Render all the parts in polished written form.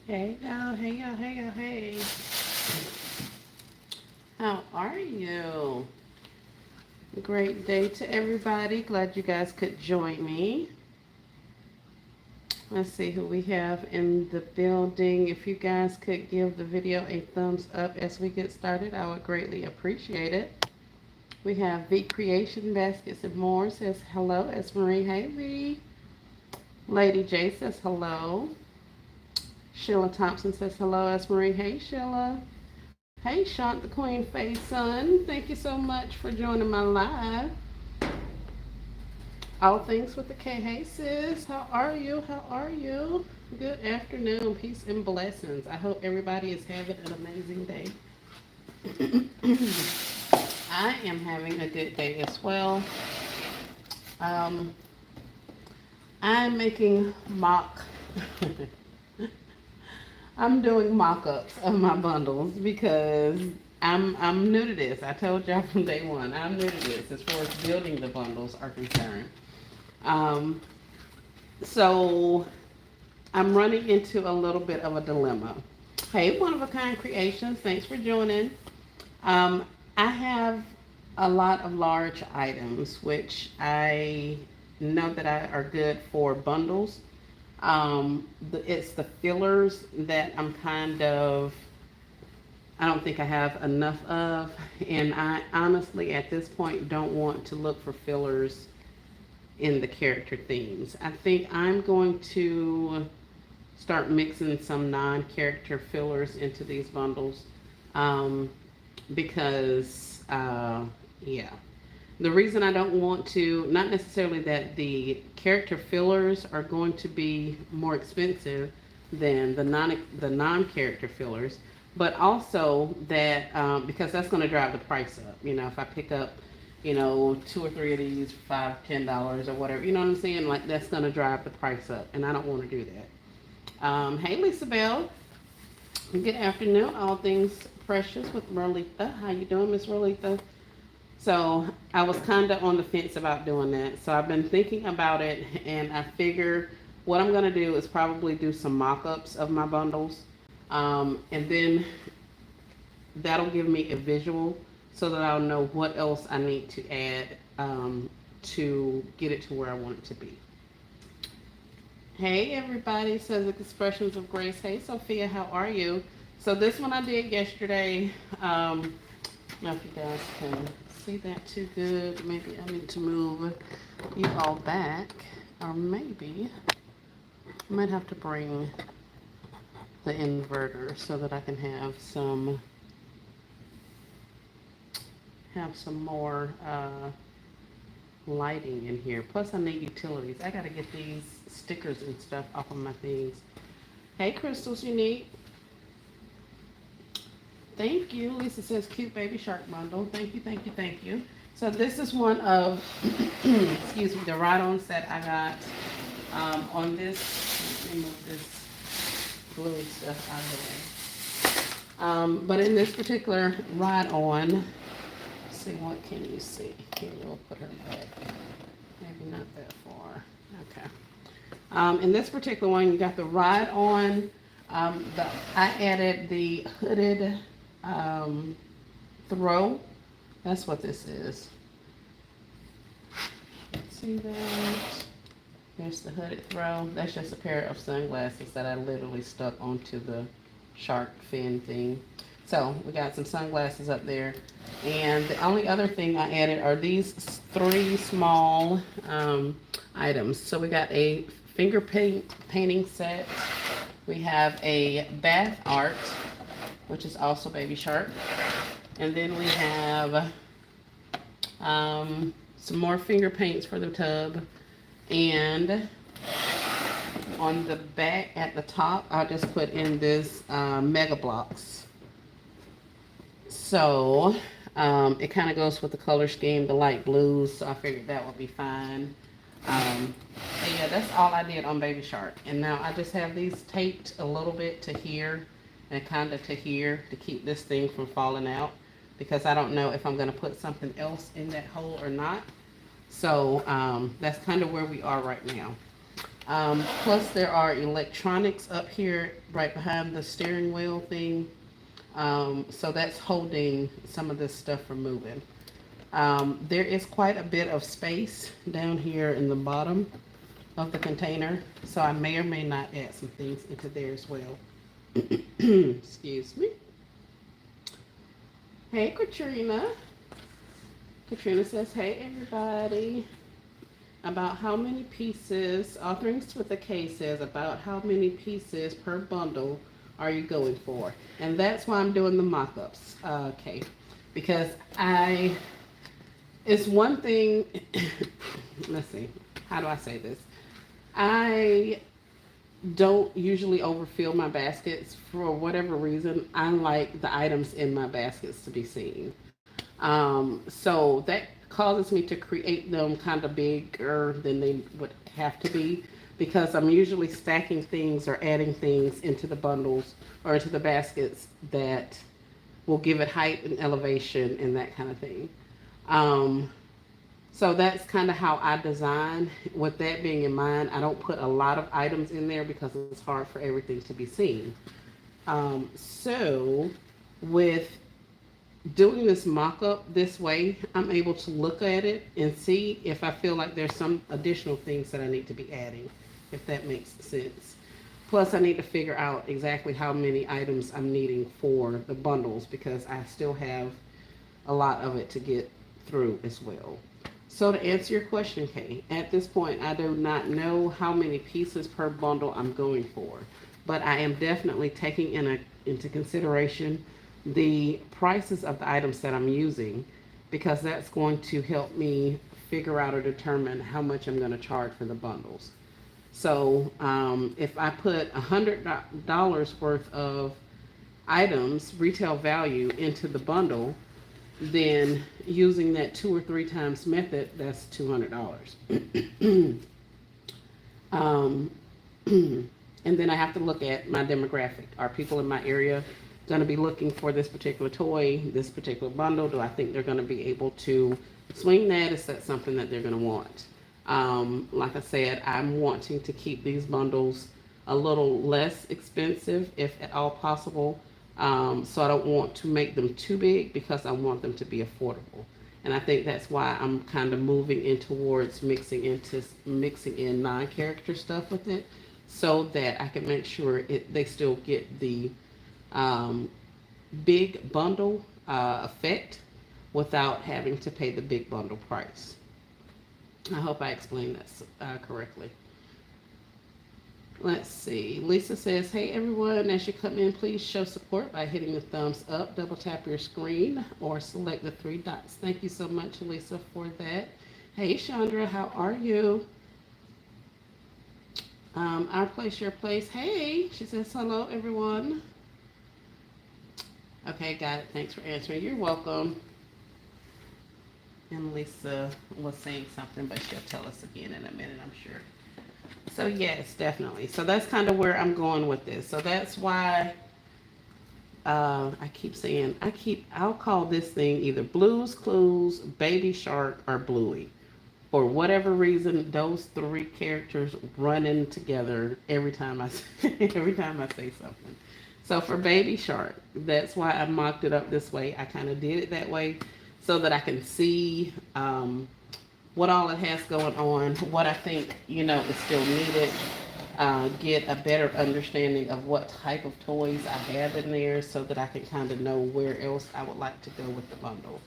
Hey y'all, hey y'all, hey y'all, hey. How are you? Great day to everybody. Glad you guys could join me. Let's see who we have in the building. If you guys could give the video a thumbs up as we get started, I would greatly appreciate it. We have V Creation Baskets and More says hello. As Marie, hey V. Lady J says hello. Sheila Thompson says hello. As Marie, hey Sheila. Hey, Shant the Queen Faye son. Thank you so much for joining my live. All things with the K. Hey, sis. How are you? How are you? Good afternoon. Peace and blessings. I hope everybody is having an amazing day. I am having a good day as well. Um, I'm making mock. I'm doing mock-ups of my bundles because I'm new to this. I told y'all from day one, I'm new to this as far as building the bundles are concerned. Um, so I'm running into a little bit of a dilemma. Hey, One of a Kind Creations, thanks for joining. I have a lot of large items, which I know that are good for bundles. It's the fillers that I don't think I have enough of, and I honestly at this point don't want to look for fillers in the character themes. I think I'm going to start mixing some non-character fillers into these bundles, um, because yeah. The reason I don't want to, not necessarily that the character fillers are going to be more expensive than the non-character fillers, but also that because that's going to drive the price up. You know, if I pick up, two or three of these for $5, $10 or whatever, you know what I'm saying? Like that's going to drive the price up, and I don't want to do that. Hey, Lisa Bell. Good afternoon. All things precious with Merlitha. How you doing, Miss Merlitha? So I was kind of on the fence about doing that. So I've been thinking about it, and I figure what I'm going to do is probably do some mock-ups of my bundles. And then that'll give me a visual so that I'll know what else I need to add to get it to where I want it to be. Hey, everybody, says Expressions of Grace. Hey, Sophia, how are you? So this one I did yesterday. I don't know if you guys can see that too good. Maybe I need to move you all back, or maybe I might have to bring the inverter so that I can have some more lighting in here. Plus I need utilities. I gotta get these stickers and stuff off of my things. Hey, Crystals Unique. Thank you. Lisa says cute baby shark bundle. Thank you, thank you, thank you. So this is one of, excuse me, the ride-ons that I got on this. Let me move this blue stuff out of the way. But in this particular ride-on, let's see, what can you see? Here, we'll put her back. Maybe not that far. Okay. In this particular one, you got the ride-on. I added the hooded throw. That's what this is. See that? Here's the hooded throw. That's just a pair of sunglasses that I literally stuck onto the shark fin thing. So we got some sunglasses up there. And the only other thing I added are these three small items. So we got a finger painting set. We have a bath art, which is also baby shark. And then we have some more finger paints for the tub. And on the back at the top, I'll just put in this Mega Blocks. So it kind of goes with the color scheme, the light blues. So I figured that would be fine. But yeah, that's all I did on Baby Shark. And now I just have these taped a little bit to here and kind of to here to keep this thing from falling out, because I don't know if I'm going to put something else in that hole or not. So that's kind of where we are right now. Plus there are electronics up here right behind the steering wheel thing. So that's holding some of this stuff from moving. There is quite a bit of space down here in the bottom of the container, so I may or may not add some things into there as well. Excuse me. Hey, Katrina. Katrina says, hey, everybody. About how many pieces, Authoring with the K says, about how many pieces per bundle are you going for? And that's why I'm doing the mock-ups, okay. Because it's one thing, let's see, how do I say this? I don't usually overfill my baskets for whatever reason. I like the items in my baskets to be seen. So that causes me to create them kind of bigger than they would have to be, because I'm usually stacking things or adding things into the bundles or into the baskets that will give it height and elevation and that kind of thing. Um, so that's kind of how I design. With that being in mind, I don't put a lot of items in there because it's hard for everything to be seen. So with doing this mock-up this way, I'm able to look at it and see if I feel like there's some additional things that I need to be adding, if that makes sense. Plus, I need to figure out exactly how many items I'm needing for the bundles, because I still have a lot of it to get through as well. So to answer your question, Kay, at this point, I do not know how many pieces per bundle I'm going for, but I am definitely taking into consideration the prices of the items that I'm using, because that's going to help me figure out or determine how much I'm going to charge for the bundles. So if I put $100 worth of items, retail value, into the bundle, then using that 2 or 3 times method, that's $200. um, and then I have to look at my demographic. Are people in my area going to be looking for this particular toy, this particular bundle? Do I think they're going to be able to swing that? Is that something that they're going to want? Like I said, I'm wanting to keep these bundles a little less expensive, if at all possible. So I don't want to make them too big, because I want them to be affordable. And I think that's why I'm kind of moving in towards mixing in non-character stuff with it, so that I can make sure they still get the um, big bundle effect without having to pay the big bundle price. I hope I explained that correctly. Let's see. Lisa says, hey everyone, as you come in, please show support by hitting the thumbs up, double tap your screen, or select the 3 dots. Thank you so much, Lisa, for that. Hey Chandra, how are you? Our place, your place. Hey, she says, hello everyone. Okay, got it. Thanks for answering. You're welcome. And Lisa was saying something, but she'll tell us again in a minute, I'm sure. So yes, definitely. So that's kind of where I'm going with this. So that's why I keep saying, I'll call this thing either Blue's Clues, Baby Shark, or Bluey. For whatever reason, those 3 characters run in together every time I every time I say something. So for Baby Shark, that's why I mocked it up this way. I kind of did it that way so that I can see what all it has going on, what I think, is still needed, get a better understanding of what type of toys I have in there, so that I can kind of know where else I would like to go with the bundle.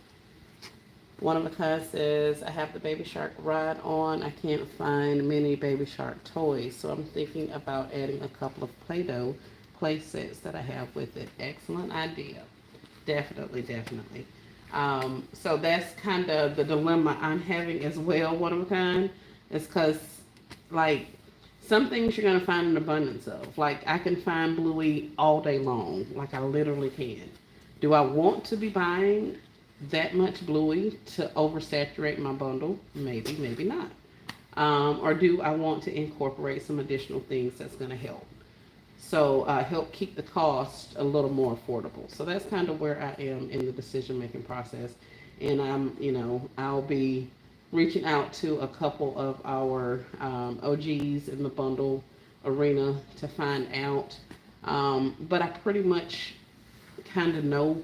One of the guys says, I have the Baby Shark ride on. I can't find many Baby Shark toys, so I'm thinking about adding a couple of Play-Doh play sets that I have with it. Excellent idea. Definitely, definitely. So that's kind of the dilemma I'm having as well, one of a kind, is because, like, some things you're going to find an abundance of. Like, I can find Bluey all day long. Like, I literally can. Do I want to be buying that much Bluey to oversaturate my bundle? Maybe, maybe not. Or do I want to incorporate some additional things that's going to help? So help keep the cost a little more affordable. So that's kind of where I am in the decision-making process. And I'll be reaching out to a couple of our OGs in the bundle arena to find out. But I pretty much kind of know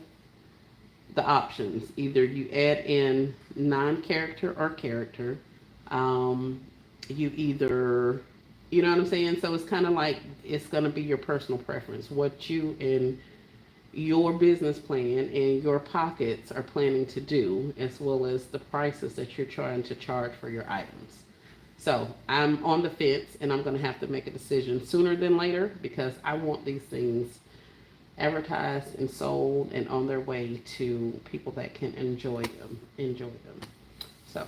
the options. Either you add in non-character or character. You either, you know what I'm saying? So it's kind of like it's going to be your personal preference, what you and your business plan and your pockets are planning to do, as well as the prices that you're trying to charge for your items. So I'm on the fence and I'm going to have to make a decision sooner than later because I want these things advertised and sold and on their way to people that can enjoy them. So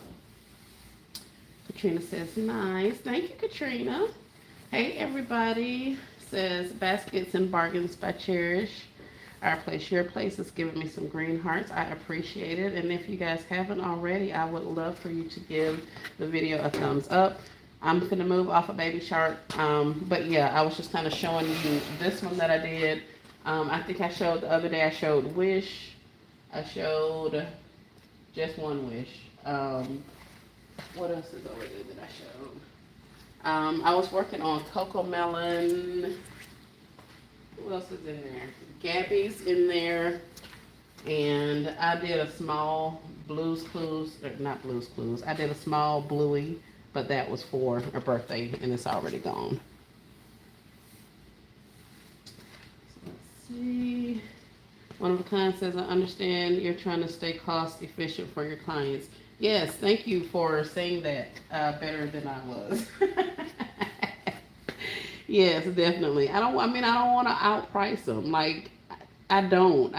Katrina says, nice. Thank you, Katrina. Hey, everybody. Says, baskets and bargains by Cherish. Our place, your place is giving me some green hearts. I appreciate it. And if you guys haven't already, I would love for you to give the video a thumbs up. I'm going to move off of Baby Shark. But yeah, I was just kind of showing you this one that I did. I think I showed the other day, I showed Wish. I showed just one Wish. What else is over there that I showed? I was working on Cocoa Melon. What else is in there? Gabby's in there. And I did a small Blue's Clues, or not Blue's Clues. I did a small Bluey, but that was for a birthday and it's already gone. So let's see. One of a kind says, I understand you're trying to stay cost efficient for your clients. Yes, thank you for saying that better than I was. Yes, definitely. I don't want to outprice them. Like, I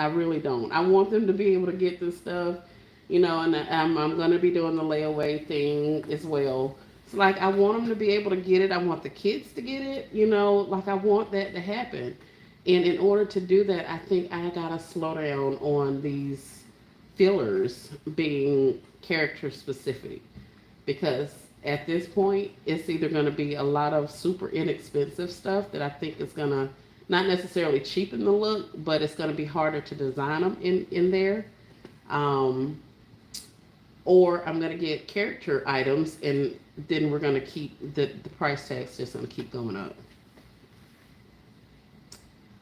really don't. I want them to be able to get this stuff, and I'm going to be doing the layaway thing as well. So, like, I want them to be able to get it. I want the kids to get it, like, I want that to happen. And in order to do that, I think I got to slow down on these fillers being character specific, because at this point it's either going to be a lot of super inexpensive stuff that I think is going to not necessarily cheapen the look, but it's going to be harder to design them in there, or I'm going to get character items and then we're going to keep the price tag's just going to keep going up.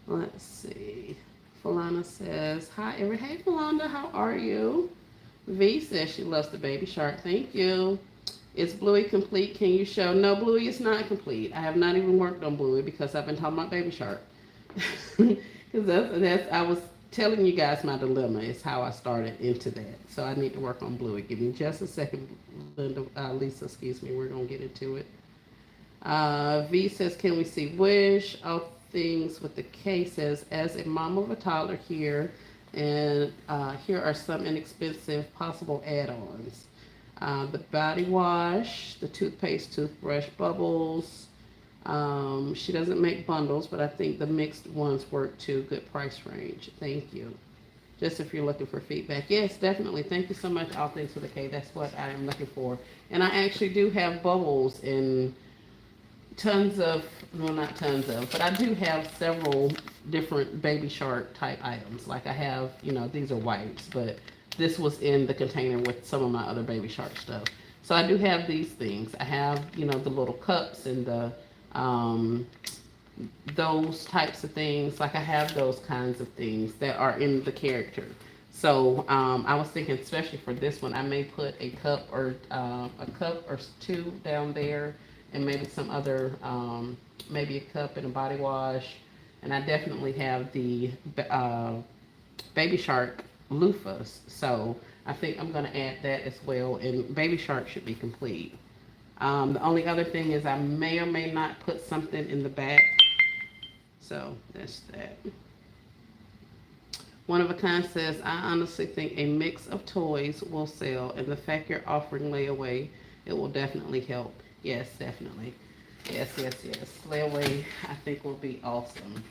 Let's see. Falana says, hi, hey, Falanda, how are you? V says she loves the Baby Shark. Thank you. Is Bluey complete? Can you show? No, Bluey is not complete. I have not even worked on Bluey because I've been talking about Baby Shark. Because that's I was telling you guys my dilemma is how I started into that. So I need to work on Bluey. Give me just a second, Linda, Lisa, excuse me. We're going to get into it. V says, can we see Wish? All things with the K says, as a mom of a toddler here, and here are some inexpensive possible add-ons. The body wash, the toothpaste, toothbrush, bubbles. She doesn't make bundles, but I think the mixed ones work too. Good price range. Thank you. Just if you're looking for feedback. Yes, definitely. Thank you so much. All things with a K. That's what I am looking for. And I actually do have bubbles in tons of, well, not tons of, but I do have several different Baby Shark type items. Like I have, these are wipes, but this was in the container with some of my other Baby Shark stuff. So I do have these things. I have, the little cups and the, those types of things. Like I have those kinds of things that are in the character. So I was thinking, especially for this one, I may put a cup or two down there, and maybe some other, maybe a cup and a body wash. And I definitely have the Baby Shark loofahs. So I think I'm going to add that as well. And Baby Shark should be complete. The only other thing is I may or may not put something in the back. So that's that. One of a kind says, I honestly think a mix of toys will sell. And the fact you're offering layaway, it will definitely help. Yes, definitely. Yes. Layaway, I think, will be awesome.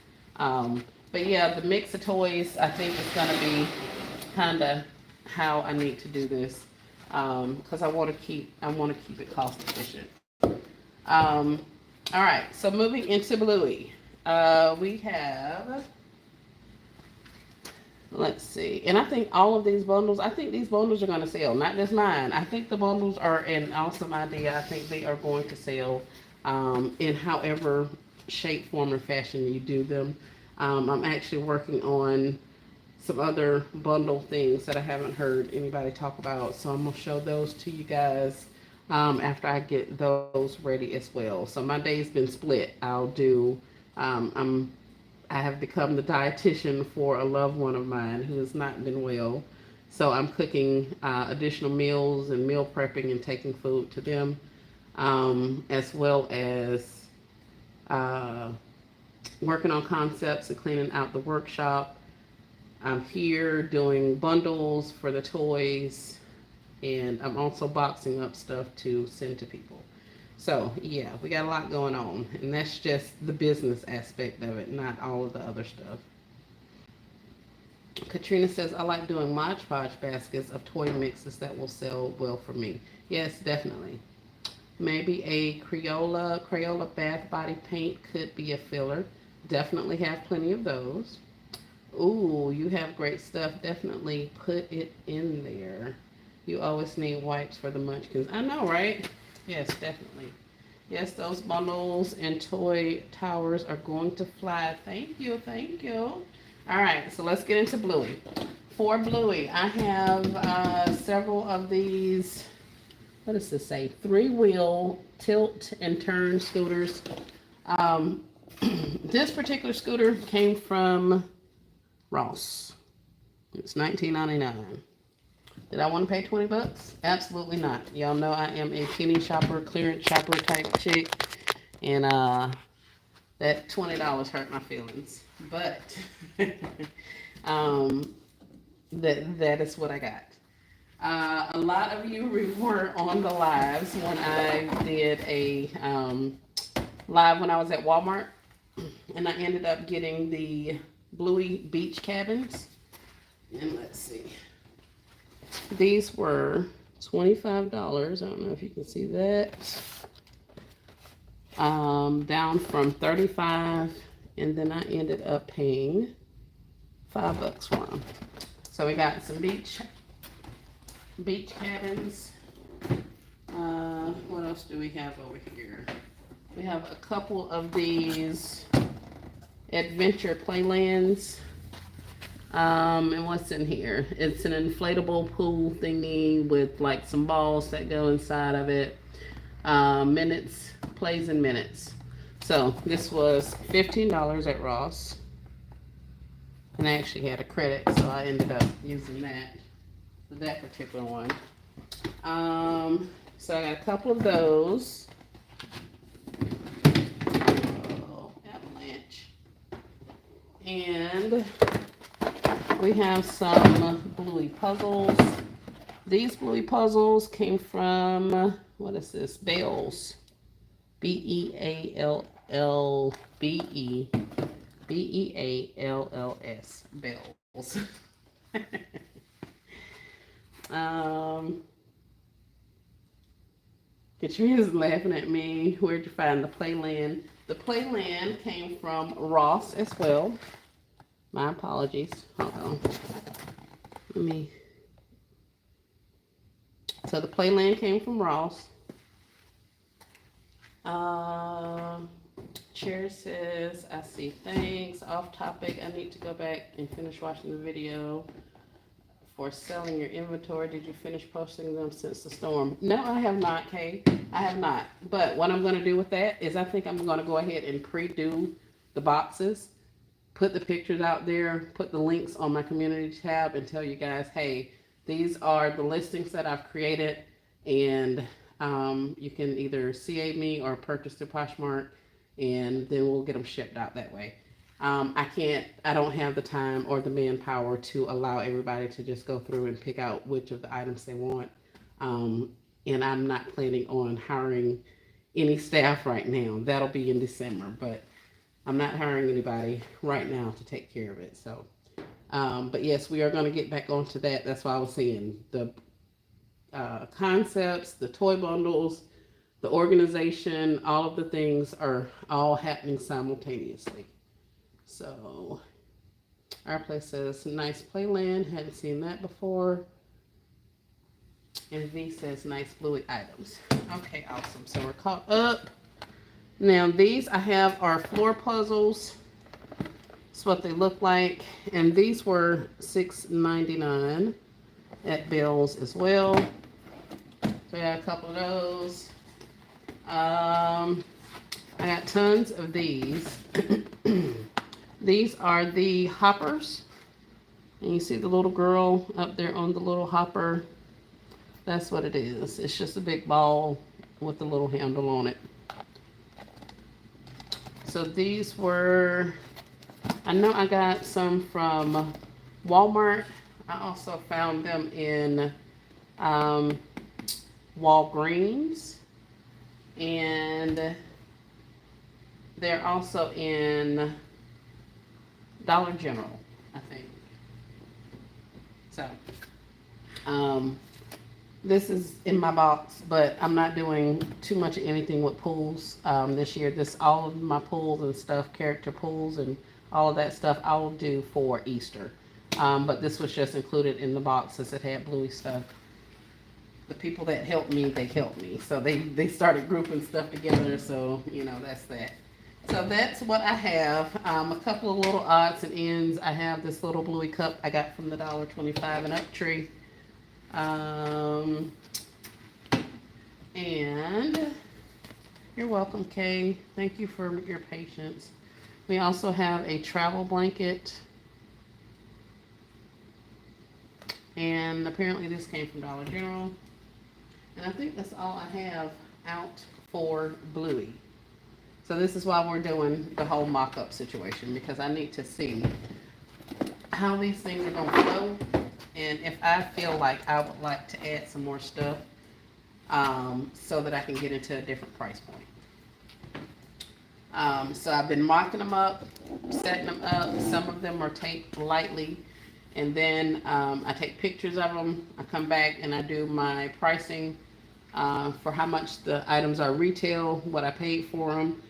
But yeah, the mix of toys, I think is going to be kind of how I need to do this, because I want to keep it cost efficient. All right, so moving into Bluey, we have Let's see. And I think all of these bundles, I think these bundles are going to sell, not just mine. I think the bundles are an awesome idea. I think they are going to sell in however shape, form, or fashion you do them. I'm actually working on some other bundle things that I haven't heard anybody talk about. So I'm going to show those to you guys after I get those ready as well. So my day's been split. I have become the dietitian for a loved one of mine who has not been well. So I'm cooking additional meals and meal prepping and taking food to them, as well as uh, working on concepts and cleaning out the workshop. I'm here doing bundles for the toys, and I'm also boxing up stuff to send to people. So yeah, we got a lot going on, and that's just the business aspect of it, not all of the other stuff. Katrina says, I like doing Mod Podge baskets of toy mixes that will sell well for me. Yes, definitely. Maybe a Crayola bath body paint could be a filler. Definitely have plenty of those. Ooh, you have great stuff. Definitely put it in there. You always need wipes for the munchkins. I know, right? Yes, definitely. Yes, those bundles and toy towers are going to fly. Thank you, thank you. All right, so let's get into Bluey. For Bluey, I have several of these, what does this say? 3-wheel tilt and turn scooters. Um, this particular scooter came from Ross. It's $19.99. Did I want to pay 20 bucks? Absolutely not. Y'all know I am a penny shopper, clearance shopper type chick, and that $20 hurt my feelings. But um, that is what I got. A lot of you were on the lives when I did a live when I was at Walmart, and I ended up getting the Bluey beach cabins. And let's see. These were $25. I don't know if you can see that. Down from 35, and then I ended up paying $5 for them. So we got some beach cabins. What else do we have over here? We have a couple of these adventure playlands. And what's in here? It's an inflatable pool thingy with like some balls that go inside of it. Minutes, plays in minutes. So this was $15 at Ross. And I actually had a credit, so I ended up using that for that particular one. So I got a couple of those. Oh, avalanche. And we have some Bluey puzzles. These Bluey puzzles came from, what is this? Bells. Bealls. Bells. Katrina's laughing at me. Where'd you find the playland? The playland came from Ross as well. My apologies. Hold on. So the playland came from Ross. Chair says, I see things. Off topic. I need to go back and finish watching the video for selling your inventory. Did you finish posting them since the storm? No, I have not, Kay. I have not. But what I'm going to do with that is I think I'm going to go ahead and pre-do the boxes, put the pictures out there, put the links on my community tab, and tell you guys, hey, these are the listings that I've created, and you can either CA me or purchase through Poshmark, and then we'll get them shipped out that way. I don't have the time or the manpower to allow everybody to just go through and pick out which of the items they want. And I'm not planning on hiring any staff right now. That'll be in December, but I'm not hiring anybody right now to take care of it. So, but yes, we are going to get back onto that. That's why I was saying the concepts, the toy bundles, the organization, all of the things are all happening simultaneously. So Our place says nice playland. Hadn't seen that before. And V says nice bluey items. Okay, awesome. So we're caught up. Now these I have are floor puzzles. That's what they look like. And these were $6.99 at Bill's as well. So I got a couple of those. I got tons of these. These are the hoppers. And you see the little girl up there on the little hopper. That's what it is. It's just a big ball with a little handle on it. So these were, I know I got some from Walmart. I also found them in Walgreens. And they're also in Dollar General, I think. So, this is in my box, but I'm not doing too much of anything with pools this year. All of my pools and stuff, character pools and all of that stuff, I'll do for Easter. But this was just included in the box since it had Bluey stuff. The people that helped me, they helped me. So they started grouping stuff together, so, you know, that's that. So that's what I have. A couple of little odds and ends. I have this little Bluey cup I got from the $1.25 and Up Tree. And you're welcome, Kay. Thank you for your patience. We also have a travel blanket. And apparently this came from Dollar General. And I think that's all I have out for Bluey. So this is why we're doing the whole mock-up situation, because I need to see how these things are going to flow. And if I feel like I would like to add some more stuff so that I can get into a different price point. So I've been mocking them up, setting them up. Some of them are taped lightly. And then I take pictures of them. I come back and I do my pricing for how much the items are retail, what I paid for them,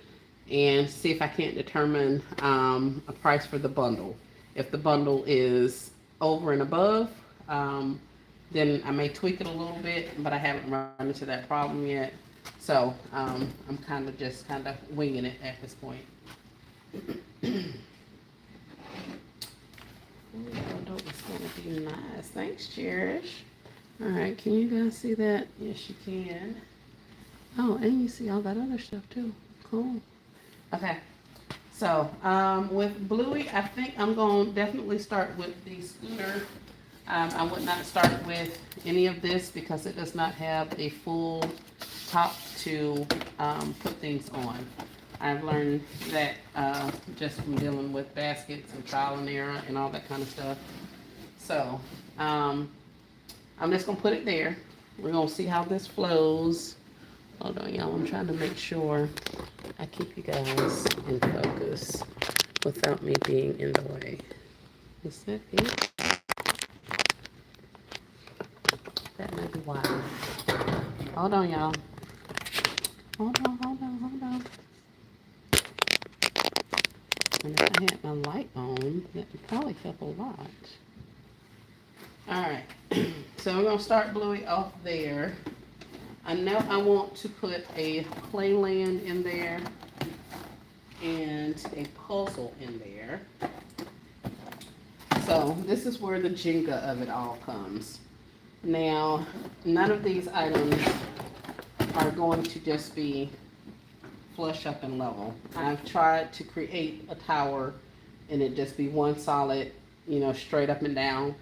and see if I can't determine a price for the bundle. If the bundle is over and above, then I may tweak it a little bit, but I haven't run into that problem yet. So I'm kind of just winging it at this point. Bundle is going to be nice. Thanks, Cherish. All right, can you guys see that? Yes, you can. Oh, and you see all that other stuff too. Cool. Okay. So, with Bluey, I think I'm going to definitely start with the scooter. I would not start with any of this because it does not have a full top to put things on. I've learned that just from dealing with baskets and trial and error and all that kind of stuff. So, I'm just going to put it there. We're going to see how this flows. Hold on, y'all. I'm trying to make sure I keep you guys in focus without me being in the way. Is that it? That might be why. Hold on, y'all. Hold on. And if I had my light on, that would probably help a lot. Alright, so we're going to start Bluey off there. I know I want to put a playland in there and a puzzle in there. So this is where the Jenga of it all comes. Now, none of these items are going to just be flush up and level. I've tried to create a tower and it just be one solid, straight up and down.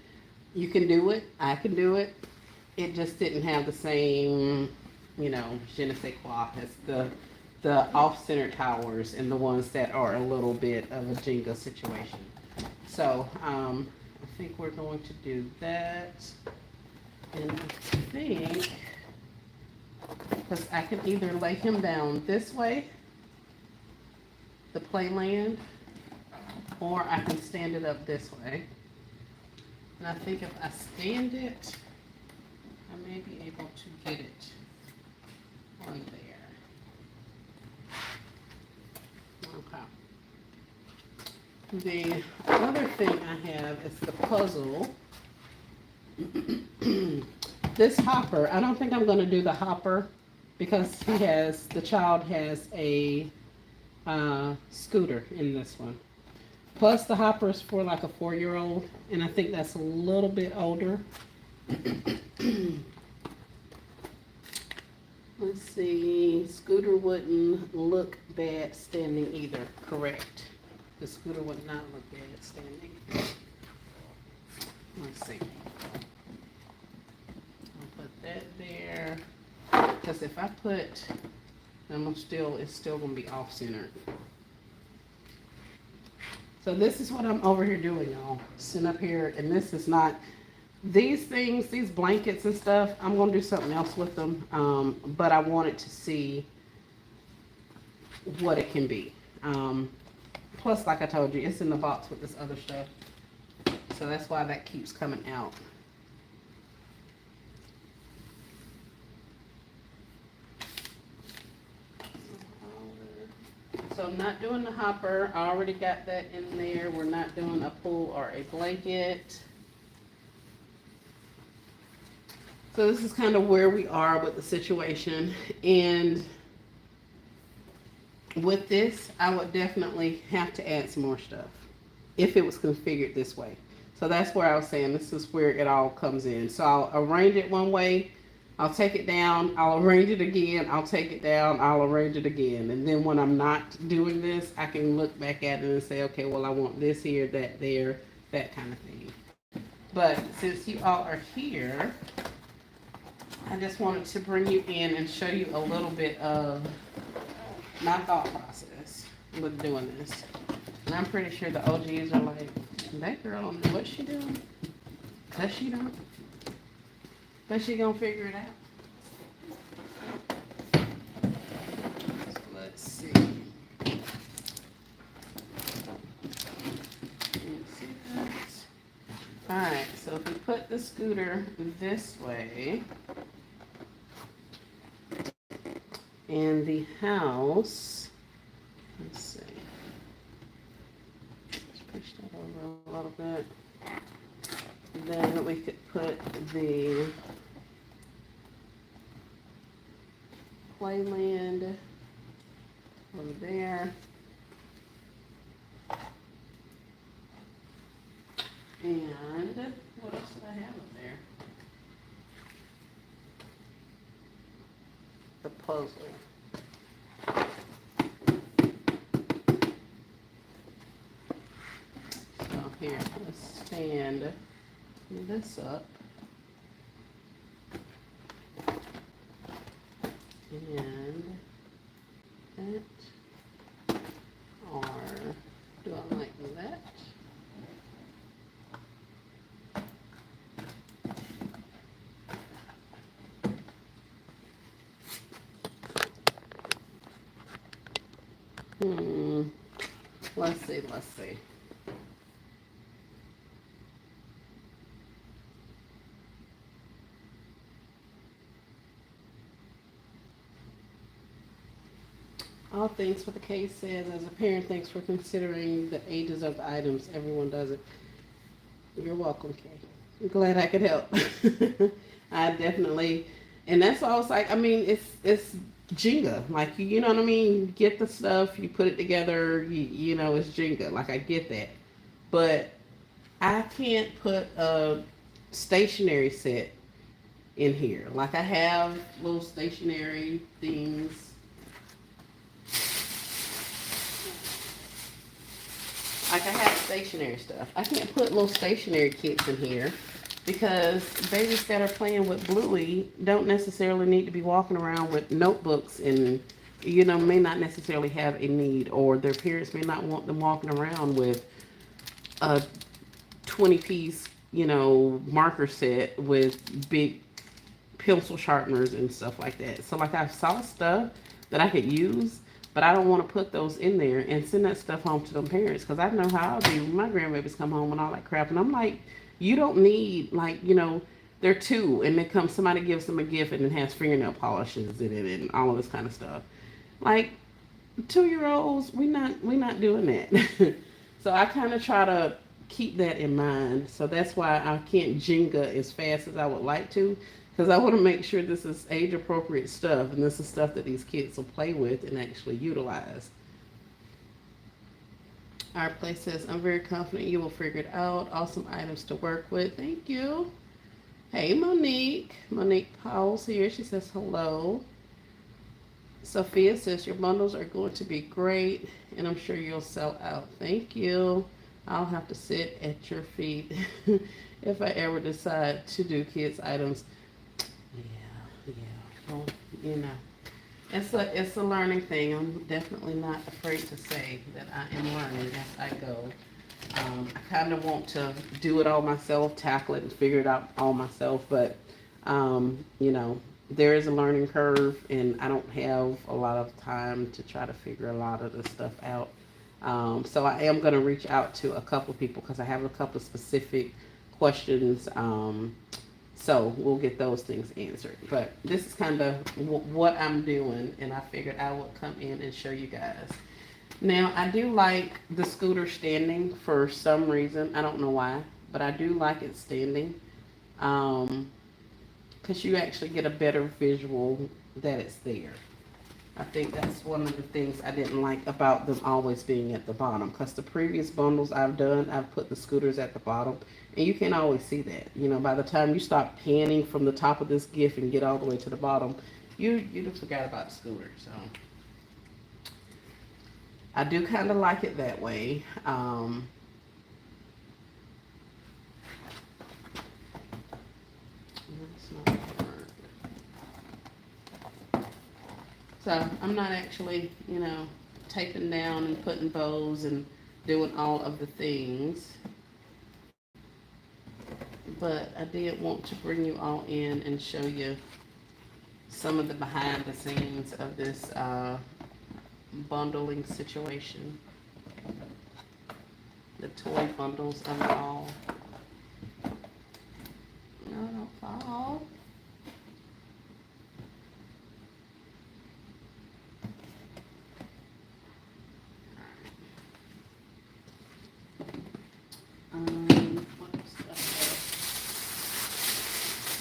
You can do it. I can do it. It just didn't have the same, je ne sais quoi as the off-center towers and the ones that are a little bit of a Jenga situation. So, I think we're going to do that. And I think, because I can either lay him down this way, the playland, or I can stand it up this way. And I think if I stand it, I may be able to get it on there. Okay. The other thing I have is the puzzle. This hopper, I don't think I'm going to do the hopper because the child has a scooter in this one. Plus the hopper is for like a 4-year-old, and I think that's a little bit older. Let's see, scooter wouldn't look bad standing either, correct. The scooter would not look bad standing. Let's see. I'll put that there, because if I put, it's still going to be off-centered. So this is what I'm over here doing, y'all. Sitting up here, and this is not, these things, these blankets and stuff, I'm going to do something else with them, but I wanted to see what it can be. Plus, like I told you, it's in the box with this other stuff. So that's why that keeps coming out. So I'm not doing the hopper. I already got that in there. We're not doing a pool or a blanket. So this is kind of where we are with the situation. And with this, I would definitely have to add some more stuff if it was configured this way. So that's where I was saying this is where it all comes in. So I'll arrange it one way. I'll take it down, I'll arrange it again, I'll take it down, I'll arrange it again. And then when I'm not doing this, I can look back at it and say, okay, well, I want this here, that there, that kind of thing. But since you all are here, I just wanted to bring you in and show you a little bit of my thought process with doing this. And I'm pretty sure the OGs are like, that girl don't know what she doing. Cause she don't. But she gonna figure it out. So let's see. Alright, so if we put the scooter this way, and the house, let's see. Let's push that over a little bit. Then we could put the playland over there. And what else did I have up there? The puzzle. So here, let's stand this up. And that, or do I like that? Let's see. All things for the case says, as a parent, thanks for considering the ages of the items. Everyone does it. You're welcome, Kay. I'm glad I could help. I definitely, and that's all it's like, I mean, it's Jenga. Like, you know what I mean? You get the stuff, you put it together, you know, it's Jenga. Like, I get that. But I can't put a stationery set in here. Like, I have little stationery things. Like, I have stationery stuff. I can't put little stationery kits in here because babies that are playing with Bluey don't necessarily need to be walking around with notebooks and, you know, may not necessarily have a need, or their parents may not want them walking around with a 20-piece, you know, marker set with big pencil sharpeners and stuff like that. So, like, I saw stuff that I could use, but I don't want to put those in there and send that stuff home to them parents, because I know how I'll be when my grandbabies come home and all that crap. And I'm like, you don't need, like, you know, they're 2 and then somebody gives them a gift and it has fingernail polishes in it and all of this kind of stuff. Like, 2-year-olds, we not doing that. So I kind of try to keep that in mind. So that's why I can't Jenga as fast as I would like to, because I want to make sure this is age appropriate stuff and this is stuff that these kids will play with and actually utilize. Our place says, I'm very confident you will figure it out. Awesome items to work with. Thank you. Hey, Monique. Monique Powell's here. She says hello. Sophia says, your bundles are going to be great, and I'm sure you'll sell out. Thank you. I'll have to sit at your feet if I ever decide to do kids' items. Yeah. Well, you know, it's a learning thing. I'm definitely not afraid to say that I am learning as I go. I kind of want to do it all myself, tackle it and figure it out all myself, but you know, there is a learning curve, and I don't have a lot of time to try to figure a lot of this stuff out. So I am going to reach out to a couple of people because I have a couple of specific questions. So we'll get those things answered. But this is kind of what I'm doing, and I figured I would come in and show you guys. Now, I do like the scooter standing for some reason. I don't know why, but I do like it standing. Because you actually get a better visual that it's there. I think that's one of the things I didn't like about them always being at the bottom. Because the previous bundles I've done, I've put the scooters at the bottom. And you can't always see that. You know, by the time you stop panning from the top of this gift and get all the way to the bottom, you just forgot about the scooter. So I do kind of like it that way. That's not hard. So I'm not actually, you know, taping down and putting bows and doing all of the things. But I did want to bring you all in and show you some of the behind the scenes of this bundling situation. The toy bundles of it all. No, don't fall.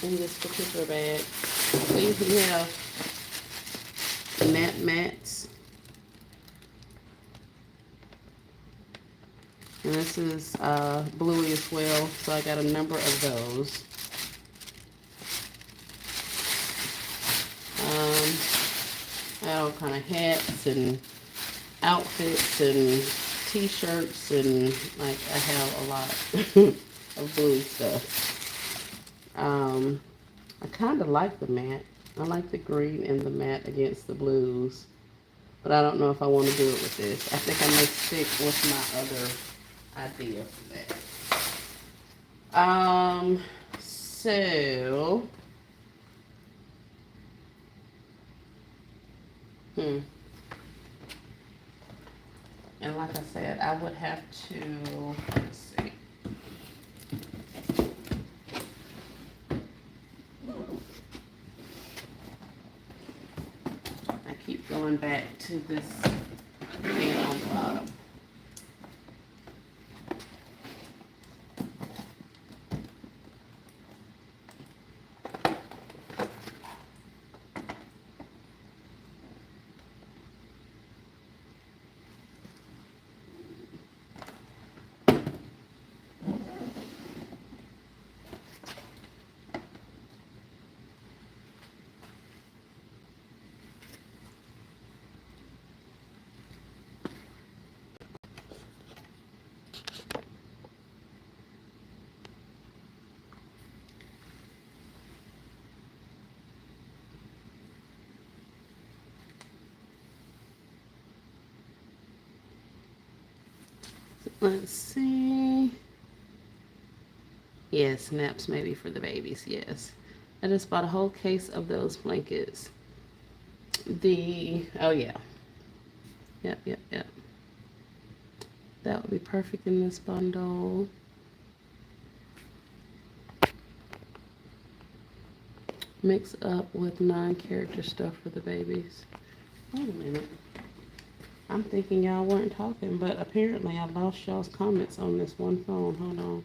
In this particular bag, so you can have mat mats, and this is Bluey as well, so I got a number of those. I got all kind of hats and outfits and t-shirts, and like I have a lot of Bluey stuff. I kind of like the matte. I like the green and the matte against the blues, but I don't know if I want to do it with this. I think I may stick with my other idea for that. So, and like I said, I would have to, let's see. Keep going back to this pan on the bottom. Let's see. Yes, snaps maybe for the babies, yes. I just bought a whole case of those blankets. Oh yeah. Yep. That would be perfect in this bundle. Mix up with non-character stuff for the babies. Wait a minute. I'm thinking y'all weren't talking, but apparently I lost y'all's comments on this one phone. Hold on.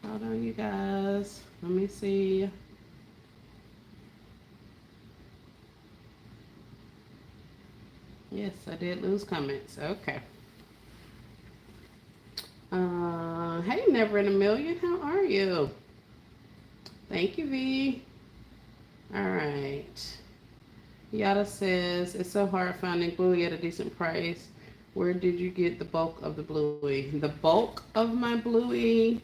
Hold on, you guys. Let me see. Yes, I did lose comments. Okay. Hey, Never in a Million. How are you? Thank you, V. All right. Yada says, it's so hard finding Bluey at a decent price. Where did you get the bulk of the Bluey? The bulk of my Bluey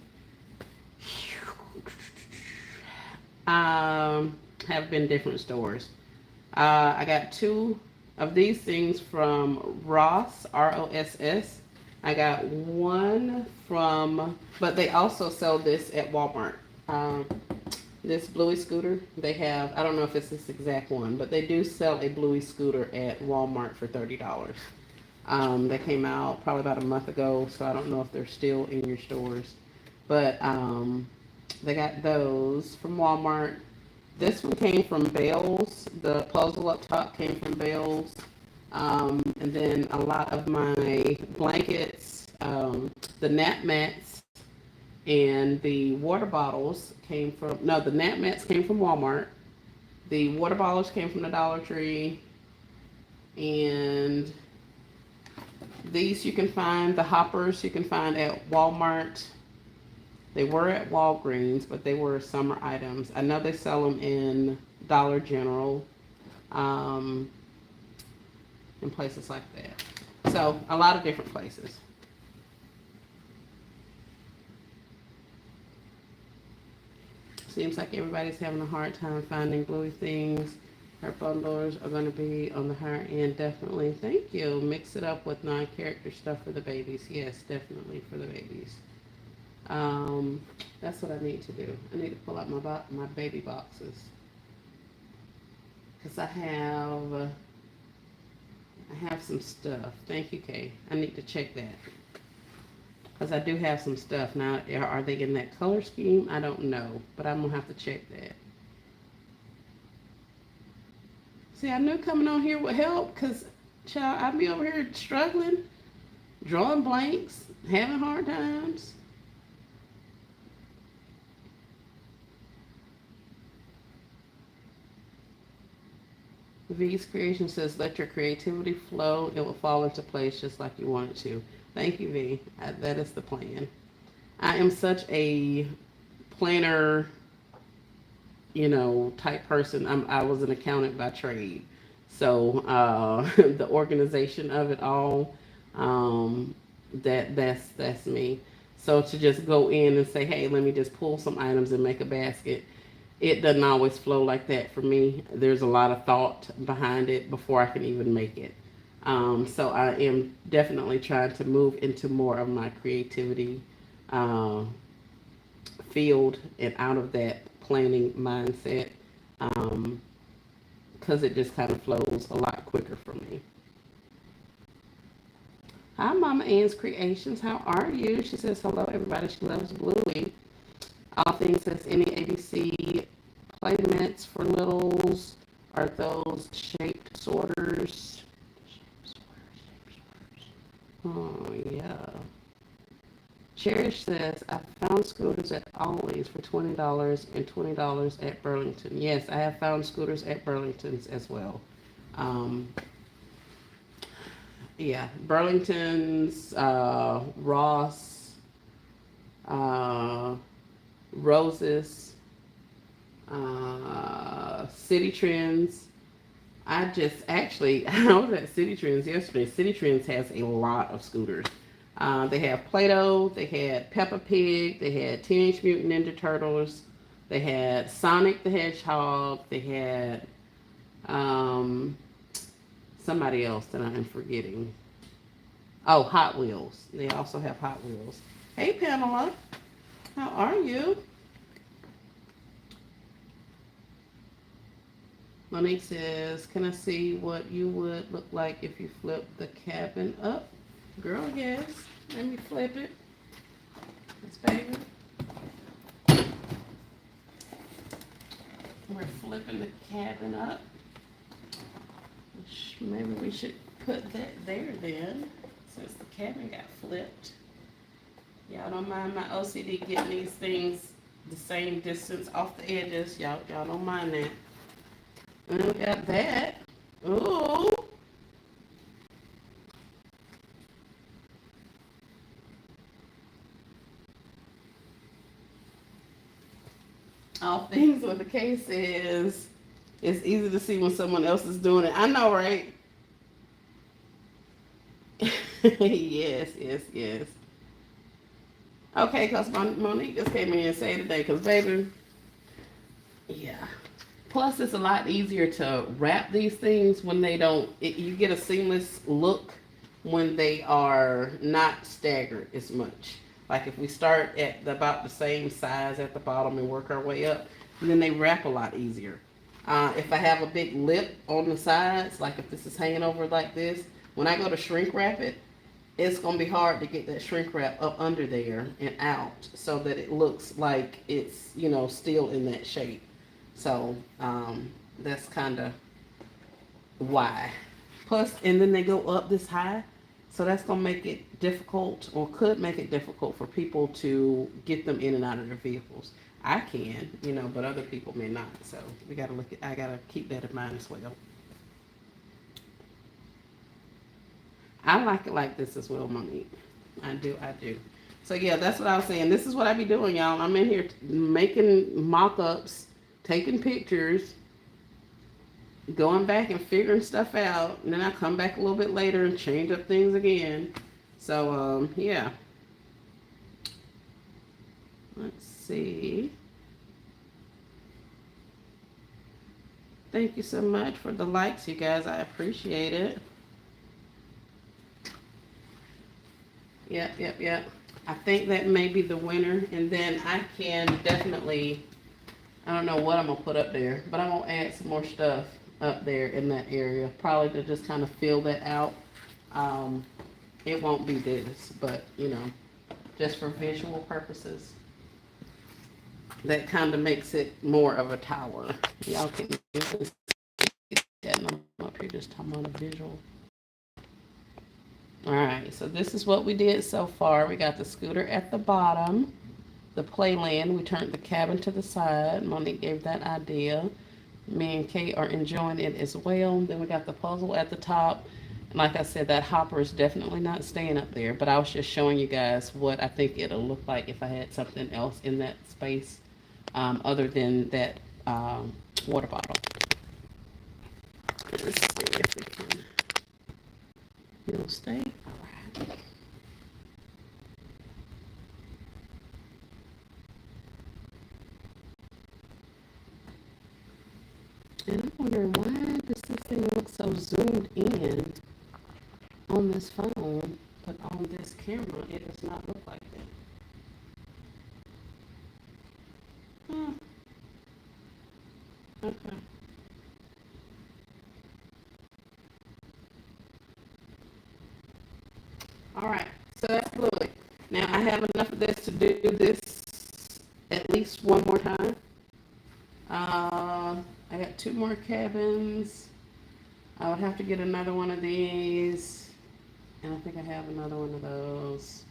have been different stores. I got two of these things from Ross, Ross. I got one from, but they also sell this at Walmart. Um, this Bluey scooter, they have, I don't know if it's this exact one, but they do sell a Bluey scooter at Walmart for $30. They came out probably about a month ago, so I don't know if they're still in your stores. But they got those from Walmart. This one came from Bales. The puzzle up top came from Bales. And then a lot of my blankets, the nap mats, and the water bottles came from, no, the nap mats came from Walmart. The water bottles came from the Dollar Tree. And these you can find, the hoppers you can find at Walmart. They were at Walgreens, but they were summer items. I know they sell them in Dollar General, and places like that. So a lot of different places. Seems like everybody's having a hard time finding Bluey things. Her bundlers are going to be on the higher end, definitely. Thank you. Mix it up with non-character stuff for the babies. Yes, definitely for the babies. Um, that's what I need to do. I need to pull out my baby boxes because I have some stuff. Thank you, Kay. I need to check that because I do have some stuff now. Are they in that color scheme? I don't know, but I'm gonna have to check that. See, I knew coming on here would help because, child, I'd be over here struggling, drawing blanks, having hard times. V's Creation says, let your creativity flow. It will fall into place just like you want it to. Thank you, V. That is the plan. I am such a planner, type person. I was an accountant by trade. So the organization of it all, that's me. So to just go in and say, hey, let me just pull some items and make a basket, it doesn't always flow like that for me. There's a lot of thought behind it before I can even make it. So I am definitely trying to move into more of my creativity uh, field and out of that planning mindset, because it just kind of flows a lot quicker for me. Hi, Mama Ann's Creations. How are you? She says, hello, everybody. She loves Bluey. All things says any ABC playmats for littles are those shaped sorters. Oh, yeah. Cherish says, I found scooters at Ollie's for $20 and $20 at Burlington. Yes, I have found scooters at Burlington's as well. Um, yeah, Burlington's, Ross, uh, Roses, City Trends. I just actually, I was at City Trends yesterday. City Trends has a lot of scooters. They have Play-Doh, they had Peppa Pig, they had Teenage Mutant Ninja Turtles, they had Sonic the Hedgehog, they had somebody else that I am forgetting. Oh, Hot Wheels. They also have Hot Wheels. Hey, Pamela. How are you? Monique says, can I see what you would look like if you flip the cabin up? Girl, yes. Let me flip it. This baby. We're flipping the cabin up. Maybe we should put that there then, since the cabinet got flipped. Y'all don't mind my OCD getting these things the same distance off the edges. Y'all don't mind that. And we got that. Ooh. All things with the case is, it's easy to see when someone else is doing it. I know, right? Yes, yes, yes. Okay, because Monique just came in and said today, because baby, yeah. Plus, it's a lot easier to wrap these things when they don't, you get a seamless look when they are not staggered as much. Like if we start at about the same size at the bottom and work our way up, then they wrap a lot easier. If I have a big lip on the sides, like if this is hanging over like this, when I go to shrink wrap it, it's going to be hard to get that shrink wrap up under there and out so that it looks like it's, still in that shape. So that's kind of why. Plus, and then they go up this high, so that's going to make it difficult, or could make it difficult for people to get them in and out of their vehicles. I can, but other people may not. So we got to I got to keep that in mind as well. I like it like this as well, Monique. I do. So yeah, that's what I was saying. This is what I be doing, y'all. I'm in here making mock-ups, taking pictures, going back and figuring stuff out, and then I come back a little bit later and change up things again. So yeah. Let's see. Thank you so much for the likes, you guys. I appreciate it. Yep. I think that may be the winner, and then I can definitely, I don't know what I'm going to put up there, but I'm going to add some more stuff up there in that area, probably to just kind of fill that out. It won't be this, but, just for visual purposes. That kind of makes it more of a tower. Y'all can see that, and I'm up here just talking about a visual. Alright, so this is what we did so far. We got the scooter at the bottom, the playland. We turned the cabin to the side. Monique gave that idea. Me and Kate are enjoying it as well. Then we got the puzzle at the top. And like I said, that hopper is definitely not staying up there, but I was just showing you guys what I think it'll look like if I had something else in that space other than that water bottle. Let's see if we can. It'll stay. All right. And I'm wondering, why does this thing look so zoomed in on this phone, but on this camera it does not look like that? Okay. All right, so that's Bluey. Now I have enough of this to do this at least one more time. I got two more cabins. I would have to get another one of these, and I think I have another one of those.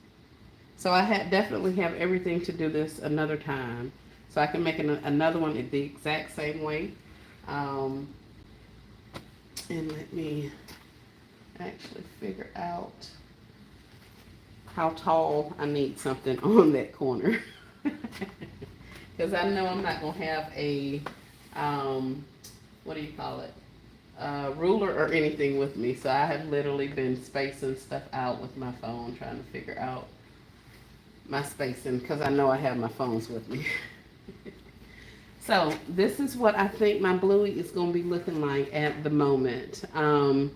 So I definitely have everything to do this another time, so I can make another one the exact same way. And let me actually figure out how tall I need something on that corner. Because I know I'm not going to have a, what do you call it, ruler or anything with me. So I have literally been spacing stuff out with my phone, trying to figure out my spacing, because I know I have my phones with me. So this is what I think my Bluey is going to be looking like at the moment. On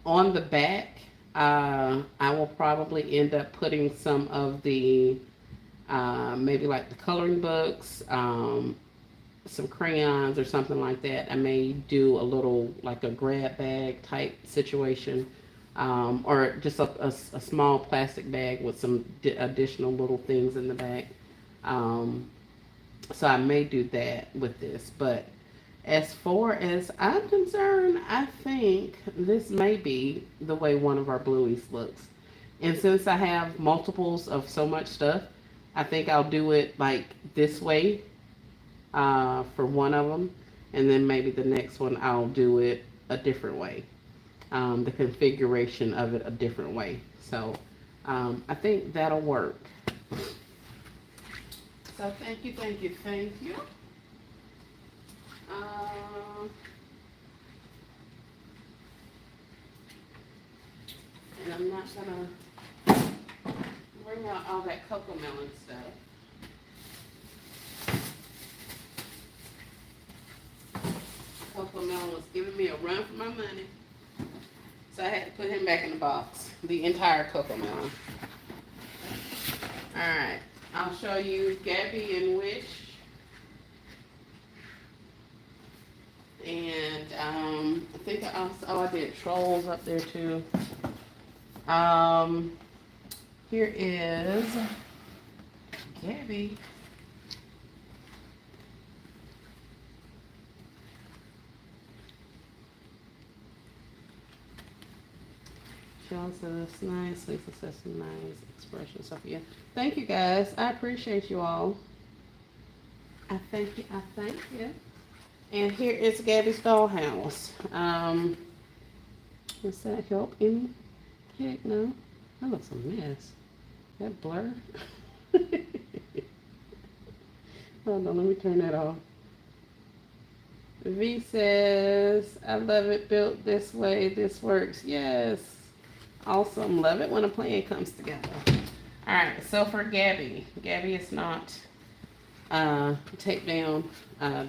the back, I will probably end up putting some of the, maybe like the coloring books, some crayons or something like that. I may do a little, like a grab bag type situation, or just a small plastic bag with some additional little things in the back. So I may do that with this, but As far as I'm concerned, I think this may be the way one of our blueies looks. And since I have multiples of so much stuff, I think I'll do it like this way for one of them. And then maybe the next one I'll do it a different way. The configuration of it a different way. So I think that'll work. So thank you, thank you, thank you. And I'm not gonna bring out all that cocoa melon stuff. Cocoa melon was giving me a run for my money. So I had to put him back in the box. The entire cocoa melon. Alright, I'll show you Gabby and Wish. And I think I also, I did trolls up there too. Here is Gabby. She also says nice, Lisa says some nice expression, Sophia. Thank you guys. I appreciate you all. I thank you. I thank you. And here is Gabby's dollhouse. Does that help any? Heck no. That looks a mess. That blur. Hold on, let me turn that off. V says, I love it built this way. This works. Yes. Awesome. Love it when a plan comes together. Alright, so for Gabby. Gabby is not taped down.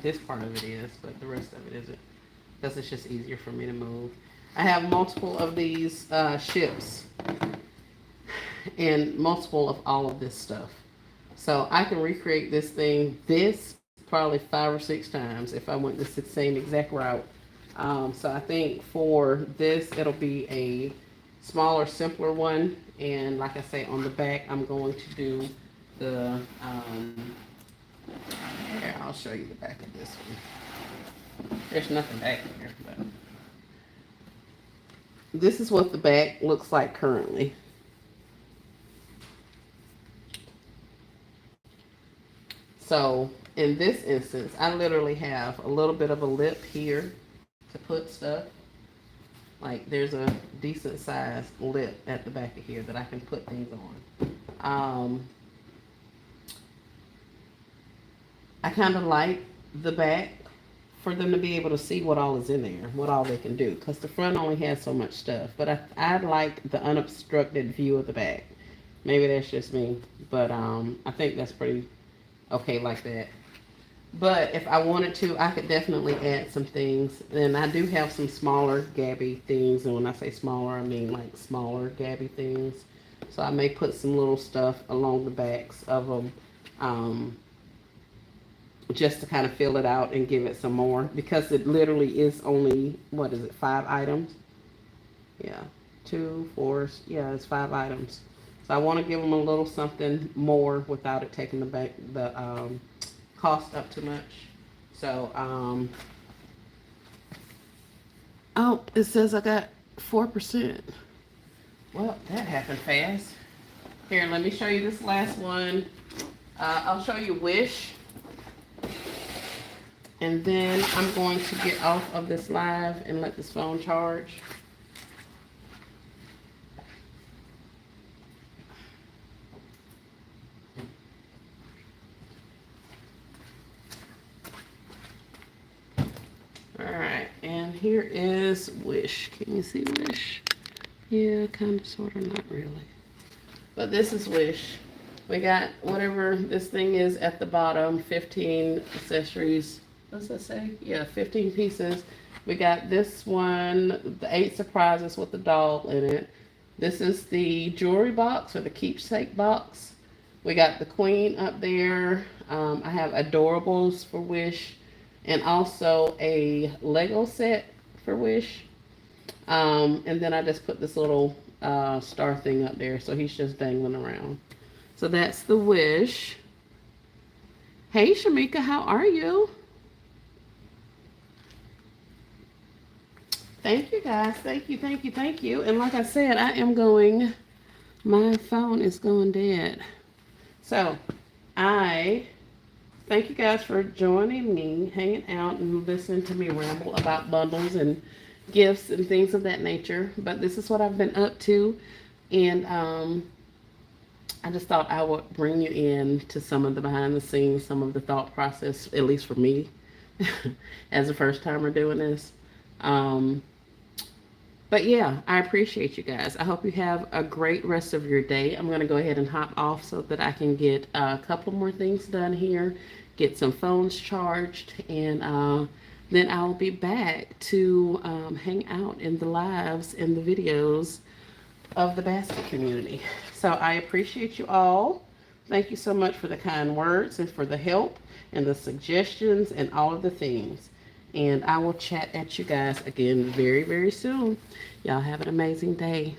This part of it is, but the rest of it isn't. Because it's just easier for me to move. I have multiple of these ships. And multiple of all of this stuff. So I can recreate this thing, probably 5 or 6 times if I went the same exact route. So I think for this, it'll be a smaller, simpler one. And like I say, on the back, I'm going to do the, here, I'll show you the back of this one. There's nothing back here, but this is what the back looks like currently. So in this instance, I literally have a little bit of a lip here to put stuff. Like there's a decent sized lip at the back of here that I can put things on. I kind of like the back for them to be able to see what all is in there, what all they can do. Because the front only has so much stuff. But I like the unobstructed view of the back. Maybe that's just me. But I think that's pretty okay like that. But if I wanted to, I could definitely add some things. And I do have some smaller Gabby things. And when I say smaller, I mean like smaller Gabby things. So I may put some little stuff along the backs of them. Just to kind of fill it out and give it some more. Because it literally is only, what is it, 5 items? Yeah, 2, 4, yeah, it's 5 items. So I want to give them a little something more without it taking the cost up too much. So, oh, it says I got 4%. Well, that happened fast. Here, let me show you this last one. I'll show you Wish. And then I'm going to get off of this live and let this phone charge. Alright, and here is Wish. Can you see Wish? Yeah, kind of, sort of, not really. But this is Wish. We got whatever this thing is at the bottom, 15 accessories. What's that say? Yeah, 15 pieces. We got this one, the 8 surprises with the doll in it. This is the jewelry box or the keepsake box. We got the queen up there. I have adorables for Wish. And also a Lego set for Wish. And then I just put this little star thing up there. So he's just dangling around. So that's the Wish. Hey, Shamika, how are you? Thank you guys. Thank you, thank you, thank you. And like I said, I am going, my phone is going dead. So I thank you guys for joining me, hanging out and listening to me ramble about bundles and gifts and things of that nature. But this is what I've been up to. And I just thought I would bring you in to some of the behind the scenes, some of the thought process, at least for me, as a first timer doing this. But yeah, I appreciate you guys. I hope you have a great rest of your day. I'm going to go ahead and hop off so that I can get a couple more things done here, get some phones charged, and then I'll be back to hang out in the lives and the videos of the basket community. So I appreciate you all. Thank you so much for the kind words and for the help and the suggestions and all of the things. And I will chat at you guys again very, very soon. Y'all have an amazing day.